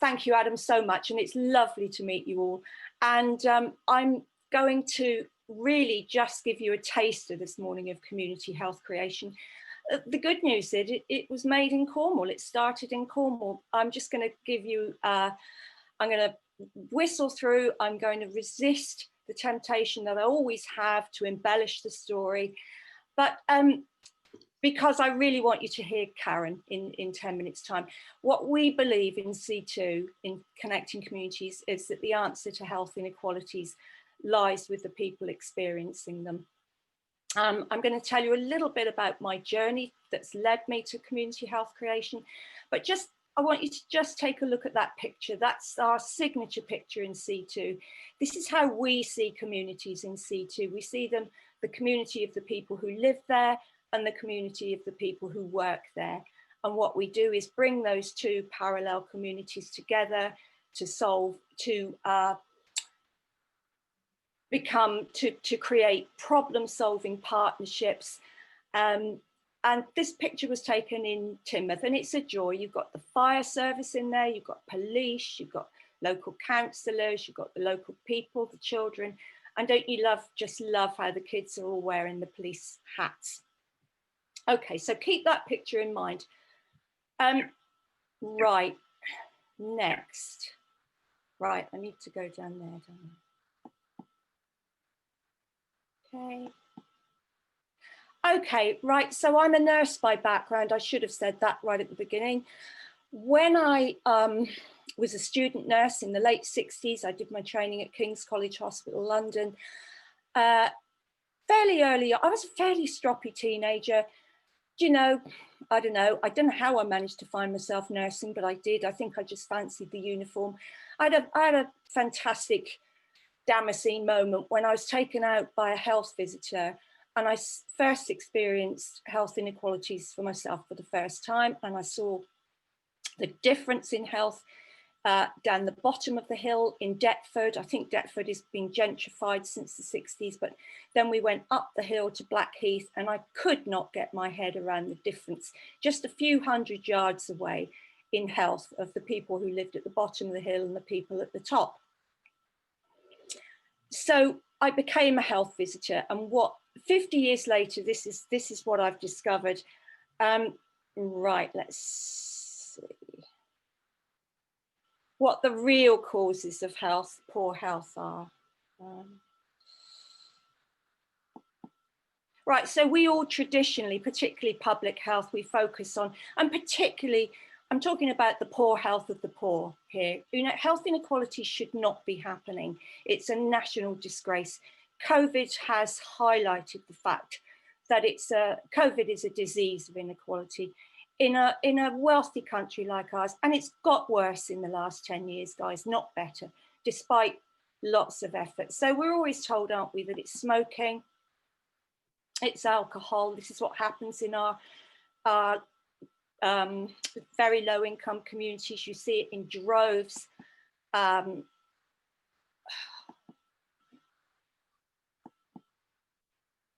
Thank you, Adam, so much. And it's lovely to meet you all. And I'm going to really just give you a taster this morning of community health creation. The good news is it was made in Cornwall. It started in Cornwall. I'm just going to give you, I'm going to whistle through. I'm going to resist the temptation that I always have to embellish the story. But because I really want you to hear Karen in 10 minutes time. What we believe in C2, in connecting communities, is that the answer to health inequalities lies with the people experiencing them. I'm going to tell you a little bit about my journey that's led me to community health creation, but I want you to just take a look at that picture. That's our signature picture in C2. This is how we see communities in C2. We see them, the community of the people who live there and the community of the people who work there. And what we do is bring those two parallel communities together to solve, to create problem-solving partnerships. And this picture was taken in Teignmouth, and it's a joy. You've got the fire service in there, you've got police, you've got local councillors, you've got the local people, the children. And don't you just love how the kids are all wearing the police hats? Okay, so keep that picture in mind. Right, next. Right, I need to go down there, don't I? Okay, right, so I'm a nurse by background. I should have said that right at the beginning. When I was a student nurse in the late 60s, I did my training at King's College Hospital, London. Fairly early, I was a fairly stroppy teenager. You know, I don't know how I managed to find myself nursing, but I did. I think I just fancied the uniform. I had a fantastic Damascene moment when I was taken out by a health visitor, and I first experienced health inequalities for myself for the first time, and I saw the difference in health down the bottom of the hill in Deptford. I think Deptford is being gentrified since the 60s, but then we went up the hill to Blackheath, and I could not get my head around the difference, just a few hundred yards away in health of the people who lived at the bottom of the hill and the people at the top. So I became a health visitor, and 50 years later, this is what I've discovered. Right, let's see what the real causes of poor health are. Right, so we all traditionally, particularly public health, we focus on, and particularly, I'm talking about the poor health of the poor here. You know, health inequality should not be happening. It's a national disgrace. COVID has highlighted the fact that COVID is a disease of inequality in a wealthy country like ours, and it's got worse in the last 10 years, guys, not better, despite lots of effort. So we're always told, aren't we, that it's smoking, it's alcohol. This is what happens in our very low income communities. You see it in droves.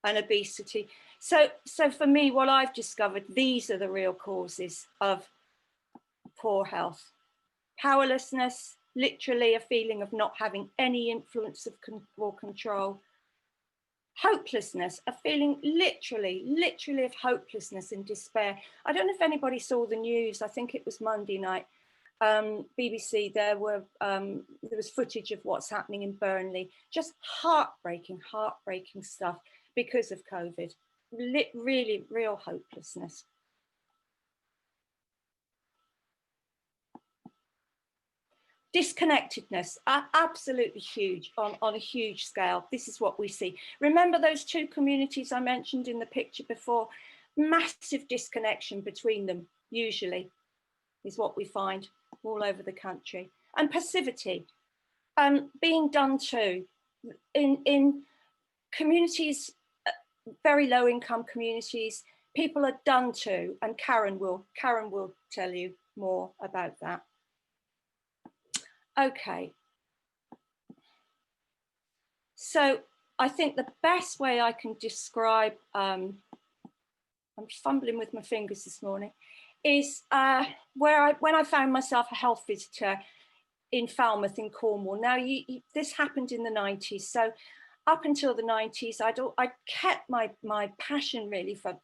And obesity. So for me, what I've discovered, these are the real causes of poor health. Powerlessness, literally a feeling of not having any influence or control. Hopelessness, a feeling literally of hopelessness and despair. I don't know if anybody saw the news. I think it was Monday night. BBC, there was footage of what's happening in Burnley. Just heartbreaking stuff because of COVID. Really, real hopelessness. Disconnectedness, absolutely huge, on a huge scale. This is what we see. Remember those two communities I mentioned in the picture before? Massive disconnection between them, usually, is what we find all over the country. And passivity, being done to. In communities, very low income communities, people are done to, and Karen will tell you more about that. Okay, so I think the best way I can describe, I'm fumbling with my fingers this morning, is when I found myself a health visitor in Falmouth in Cornwall. Now, this happened in the 90s. So up until the 90s, I kept my passion really for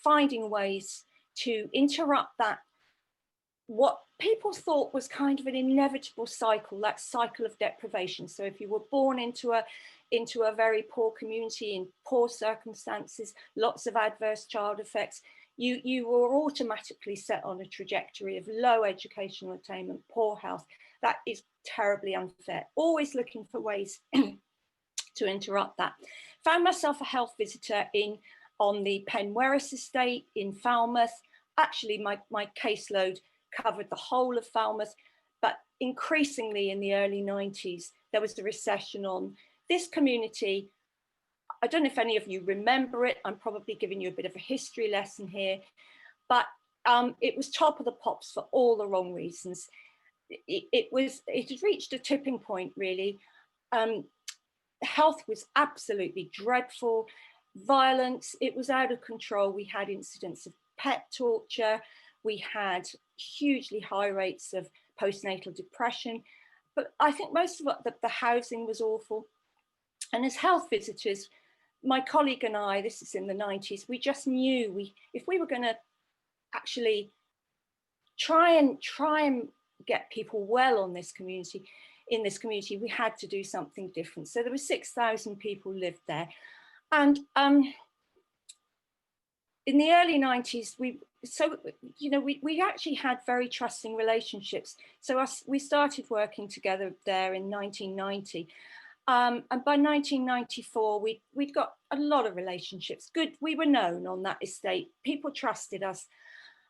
finding ways to interrupt that, what people thought was kind of an inevitable cycle, that cycle of deprivation. So if you were born into a very poor community, in poor circumstances, lots of adverse child effects, you were automatically set on a trajectory of low educational attainment, poor health. That is terribly unfair. Always looking for ways to interrupt that. Found myself a health visitor on the Penwerris estate in Falmouth. Actually, my caseload covered the whole of Falmouth, but increasingly in the early 90s, there was the recession on this community. I don't know if any of you remember it. I'm probably giving you a bit of a history lesson here, but it was top of the pops for all the wrong reasons. It had reached a tipping point, really. Health was absolutely dreadful. Violence, it was out of control. We had incidents of pet torture. We had hugely high rates of postnatal depression. But I think most of it, the housing was awful. And as health visitors, my colleague and I, this is in the 90s, we just knew if we were going to actually try and get people well in this community, we had to do something different. So there were 6,000 people lived there. And in the early 90s, we actually had very trusting relationships. So we started working together there in 1990. And by 1994, we'd got a lot of relationships. Good, we were known on that estate. People trusted us,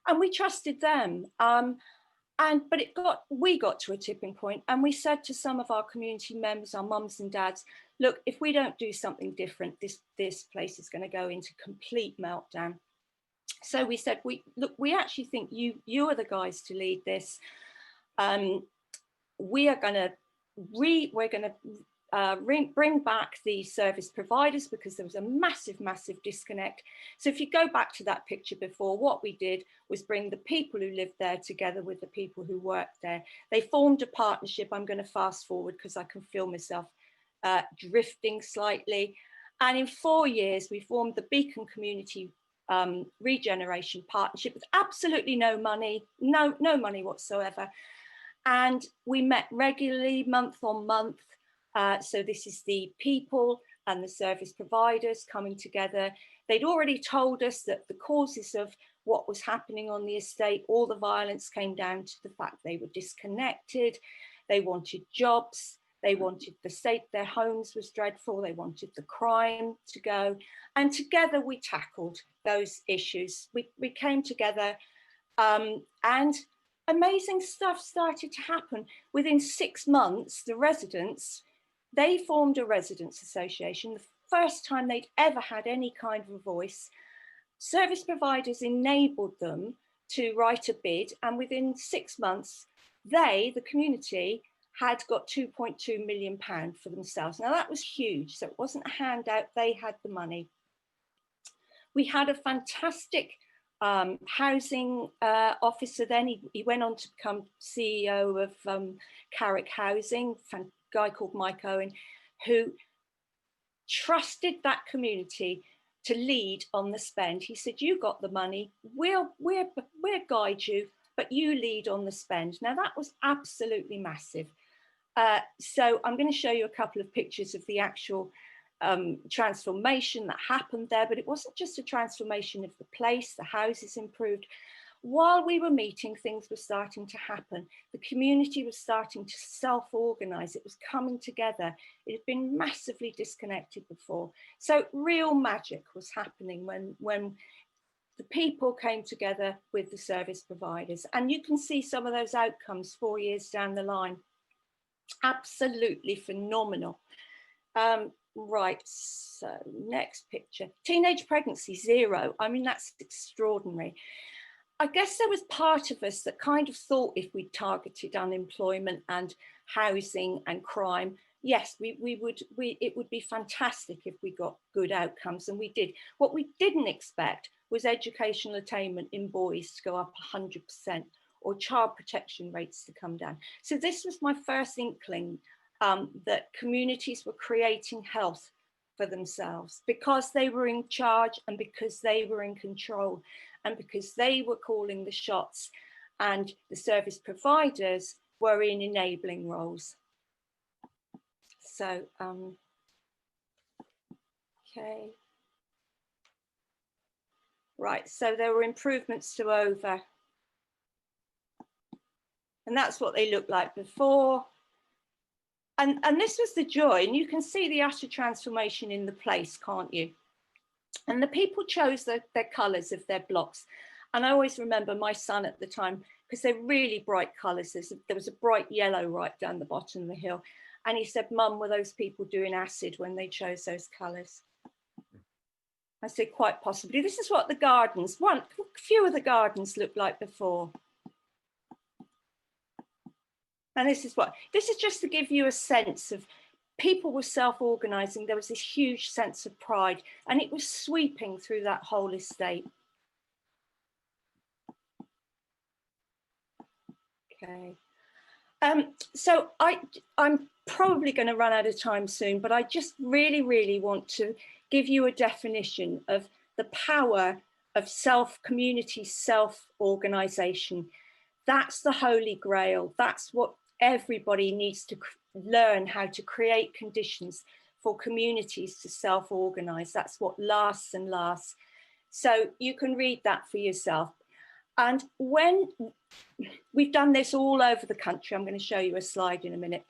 and we trusted them. But we got to a tipping point, and we said to some of our community members, our mums and dads, look, if we don't do something different, this place is going to go into complete meltdown. So we said, we actually think you are the guys to lead this. We're going to bring back the service providers, because there was a massive disconnect. So if you go back to that picture before, what we did was bring the people who lived there together with the people who worked there. They formed a partnership. I'm going to fast forward because I can feel myself drifting slightly. And in 4 years, we formed the Beacon Community Regeneration Partnership with absolutely no money whatsoever. And we met regularly, month on month. So this is the people and the service providers coming together. They'd already told us that the causes of what was happening on the estate, all the violence, came down to the fact they were disconnected. They wanted jobs. They wanted the state, their homes was dreadful. They wanted the crime to go. And together we tackled those issues. We came together and amazing stuff started to happen. Within 6 months, the residents, they formed a residents association, the first time they'd ever had any kind of a voice. Service providers enabled them to write a bid, and within 6 months, the community, had got £2.2 million for themselves. Now that was huge, so it wasn't a handout, they had the money. We had a fantastic housing officer then. He went on to become CEO of Carrick Housing, a guy called Mike Owen, who trusted that community to lead on the spend. He said, you got the money, we'll guide you, but you lead on the spend. Now that was absolutely massive. So I'm going to show you a couple of pictures of the actual transformation that happened there, but it wasn't just a transformation of the place, the houses improved. While we were meeting, things were starting to happen. The community was starting to self-organise. It was coming together. It had been massively disconnected before. So real magic was happening when the people came together with the service providers. And you can see some of those outcomes 4 years down the line. Absolutely phenomenal. Right, so next picture. Teenage pregnancy, 0. I mean, that's extraordinary. I guess there was part of us that kind of thought if we targeted unemployment and housing and crime, yes, it would be fantastic if we got good outcomes, and we did. What we didn't expect was educational attainment in boys to go up 100%, or child protection rates to come down. So this was my first inkling that communities were creating health for themselves because they were in charge, and because they were in control, and because they were calling the shots, and the service providers were in enabling roles. So, okay. Right, so there were improvements to over. And that's what they looked like before. And this was the joy. And you can see the utter transformation in the place, can't you? And the people chose their colours of their blocks. And I always remember my son at the time, because they're really bright colours. There was a bright yellow right down the bottom of the hill. And he said, "Mum, were those people doing acid when they chose those colours?" I said, "Quite possibly." This is what the gardens, a few of the gardens looked like before. And this is just to give you a sense of people were self-organising. There was this huge sense of pride, and it was sweeping through that whole estate. Okay. So I'm probably going to run out of time soon, but I just really, really want to give you a definition of the power of community self-organisation. That's the Holy Grail. That's what everybody needs to learn, how to create conditions for communities to self-organise. That's what lasts and lasts. So you can read that for yourself. And when we've done this all over the country, I'm going to show you a slide in a minute.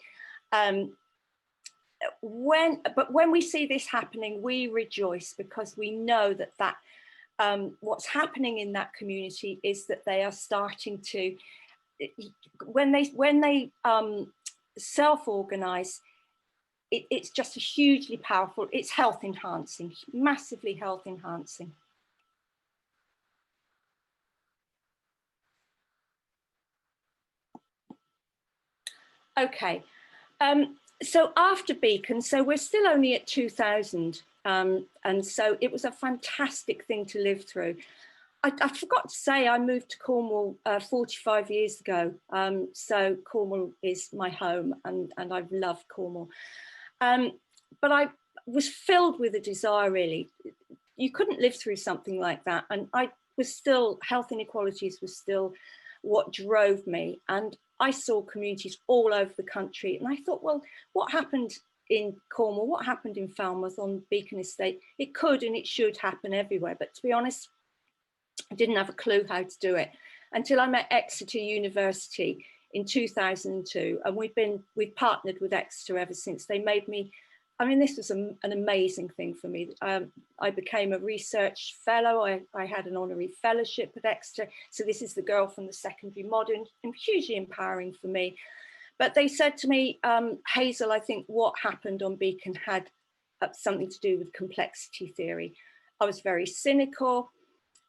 When we see this happening, we rejoice, because we know that what's happening in that community is that they are starting to, when they self-organise, it's just a hugely powerful, it's health enhancing, massively health enhancing. Okay, so after Beacon, so we're still only at 2000, and so it was a fantastic thing to live through. I forgot to say I moved to Cornwall 45 years ago, so Cornwall is my home, and I've loved Cornwall. But I was filled with a desire, really. You couldn't live through something like that, and health inequalities was still what drove me, and I saw communities all over the country, and I thought, well, what happened in Cornwall, what happened in Falmouth on Beacon Estate? It could and it should happen everywhere, but to be honest, I didn't have a clue how to do it until I met Exeter University in 2002, and we've partnered with Exeter ever since. They made me, I mean, this was an amazing thing for me. I became a research fellow. I had an honorary fellowship at Exeter. So this is the girl from the secondary modern, and hugely empowering for me. But they said to me, Hazel, I think what happened on Beacon had something to do with complexity theory. I was very cynical,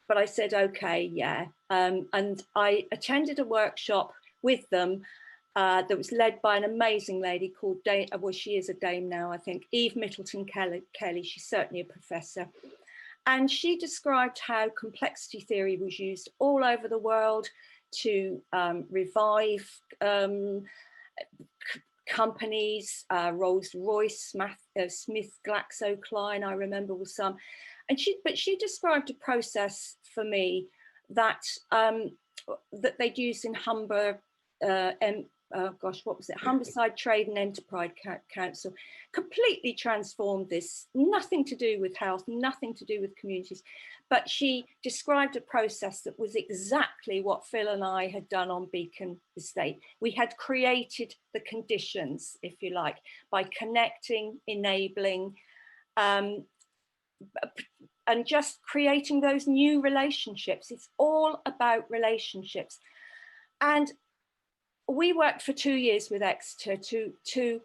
but I said, okay, yeah. And I attended a workshop with them that was led by an amazing lady called, well, she is a dame now, I think, Eve Middleton Kelly. She's certainly a professor. And she described how complexity theory was used all over the world to revive companies, Rolls-Royce, Smith, GlaxoSmithKline, I remember with some. But she described a process for me that they'd used in Humber, Humberside Trade and Enterprise Council, completely transformed this, nothing to do with health, nothing to do with communities. But she described a process that was exactly what Phil and I had done on Beacon Estate. We had created the conditions, if you like, by connecting, enabling, and just creating those new relationships. It's all about relationships. And we worked for 2 years with Exeter to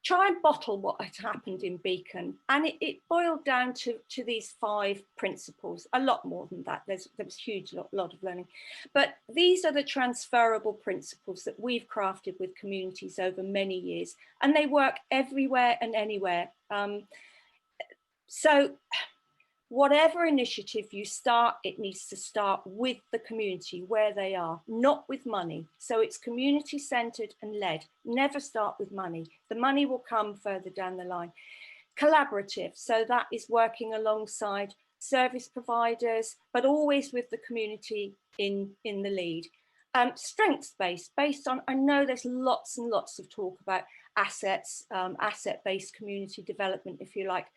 try and bottle what had happened in Beacon. And it boiled down to these 5 principles, a lot more than that. There was a huge lot of learning. But these are the transferable principles that we've crafted with communities over many years, and they work everywhere and anywhere. So whatever initiative you start, it needs to start with the community where they are, not with money. So it's community centered and led. Never start with money. The money will come further down the line. Collaborative. So that is working alongside service providers, but always with the community in the lead. Strengths-based, based on, I know there's lots and lots of talk about assets, asset-based community development, if you like.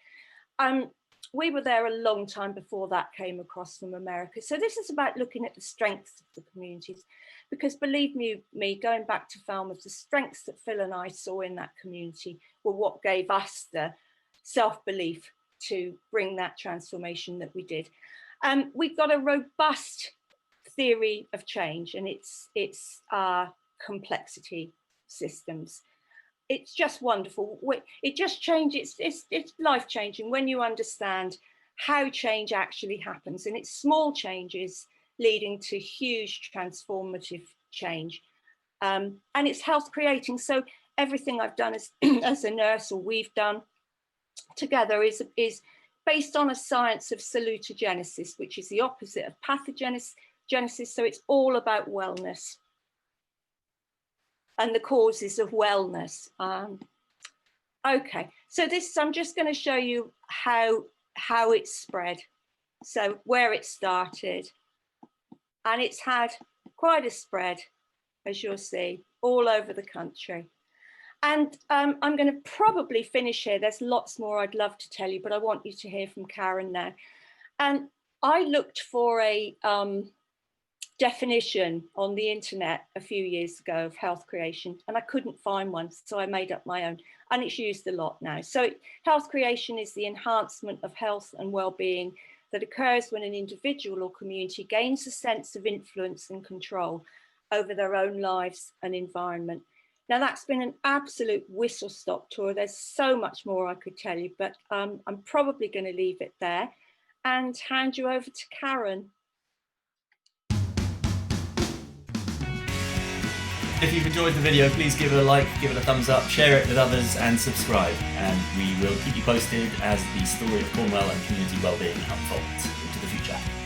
We were there a long time before that came across from America. So this is about looking at the strengths of the communities, because believe me, going back to Falmouth, the strengths that Phil and I saw in that community were what gave us the self-belief to bring that transformation that we did. We've got a robust theory of change, and it's complexity systems. It's just wonderful. It just changes. It's life-changing when you understand how change actually happens, and it's small changes leading to huge transformative change, and it's health creating. So everything I've done as as a nurse, or we've done together, is based on a science of salutogenesis, which is the opposite of pathogenesis. So it's all about wellness and the causes of wellness. Okay, so I'm just going to show you how it's spread. So where it started, and it's had quite a spread, as you'll see, all over the country. And I'm going to probably finish here. There's lots more I'd love to tell you, but I want you to hear from Karen now. And I looked for a definition on the internet a few years ago of health creation, and I couldn't find one, so I made up my own, and it's used a lot now. So health creation is the enhancement of health and well-being that occurs when an individual or community gains a sense of influence and control over their own lives and environment. Now, that's been an absolute whistle-stop tour. There's so much more I could tell you, but I'm probably going to leave it there and hand you over to Karen. If you've enjoyed the video, please give it a like, give it a thumbs up, share it with others, and subscribe. And we will keep you posted as the story of Cornwall and community wellbeing unfolds into the future.